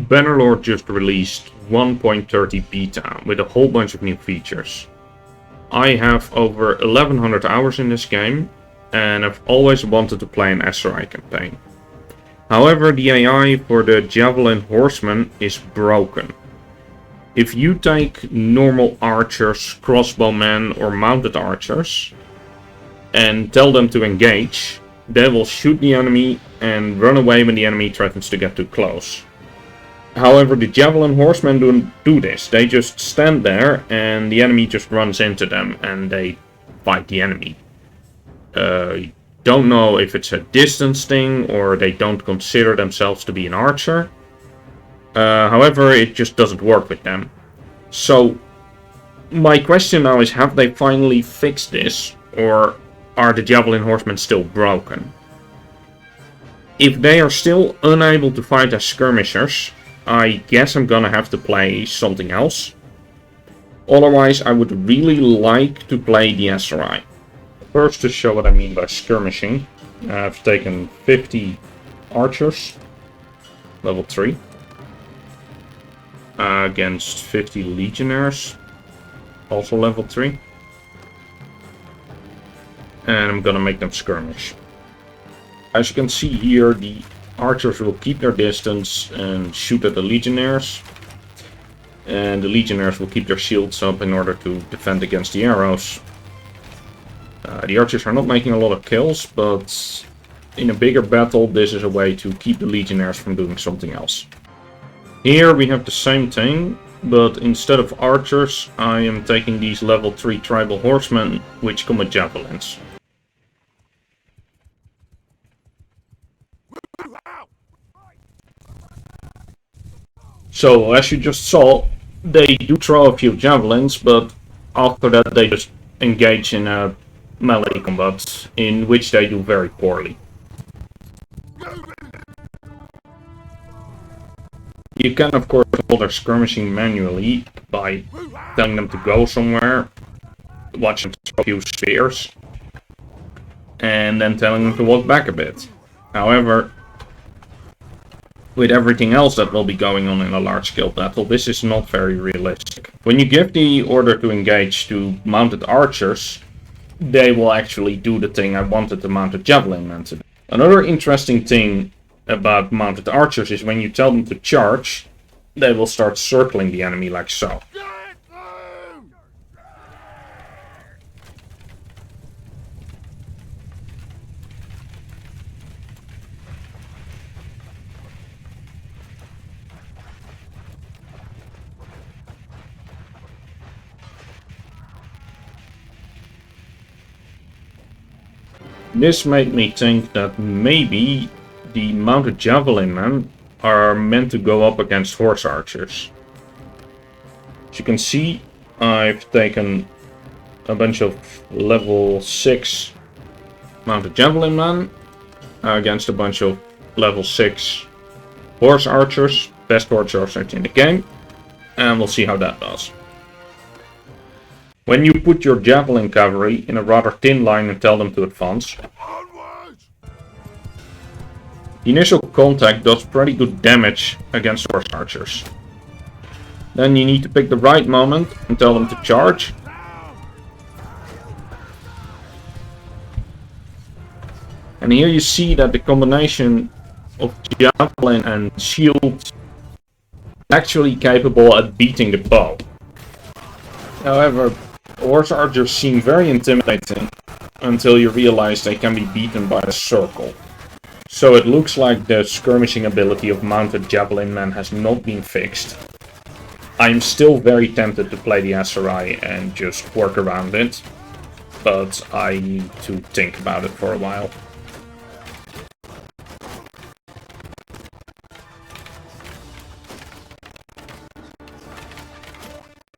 Bannerlord just released 1.30 beta with a whole bunch of new features. I have over 1100 hours in this game, and I've always wanted to play an SRI campaign. However, the AI for the Javelin Horsemen is broken. If you take normal archers, crossbowmen or mounted archers and tell them to engage, they will shoot the enemy and run away when the enemy threatens to get too close. However, the Javelin Horsemen don't do this. They just stand there and the enemy just runs into them and they fight the enemy. Don't know if it's a distance thing or they don't consider themselves to be an archer. However, it just doesn't work with them. So, my question now is, have they finally fixed this, or are the Javelin Horsemen still broken? If they are still unable to fight as skirmishers, I guess I'm gonna have to play something else. Otherwise, I would really like to play the SRI. First, to show what I mean by skirmishing, I've taken 50 archers, level 3, against 50 legionnaires, also level 3, and I'm gonna make them skirmish. As you can see here, the archers will keep their distance and shoot at the legionnaires, and the legionnaires will keep their shields up in order to defend against the arrows. The archers are not making a lot of kills, but in a bigger battle this is a way to keep the legionnaires from doing something else. Here we have the same thing, but instead of archers I am taking these level 3 tribal horsemen which come with javelins. So as you just saw, they do throw a few javelins, but after that they just engage in a melee combat, in which they do very poorly. You can of course control their skirmishing manually by telling them to go somewhere, watch them throw a few spears, and then telling them to walk back a bit. However, with everything else that will be going on in a large-scale battle, this is not very realistic. When you give the order to engage to mounted archers, they will actually do the thing I wanted the mounted javelinmen to do. Another interesting thing about mounted archers is when you tell them to charge, they will start circling the enemy like so. This made me think that maybe the mounted javelinmen are meant to go up against horse archers. As you can see, I've taken a bunch of level 6 mounted javelinmen against a bunch of level 6 horse archers, best horse archers in the game, and we'll see how that does. When you put your javelin cavalry in a rather thin line and tell them to advance, the initial contact does pretty good damage against horse archers. Then you need to pick the right moment and tell them to charge. And here you see that the combination of javelin and shield is actually capable at beating the bow. However, horse archers seem very intimidating until you realize they can be beaten by the circle. So it looks like the skirmishing ability of mounted javelin men has not been fixed. I'm still very tempted to play the SRI and just work around it, but I need to think about it for a while.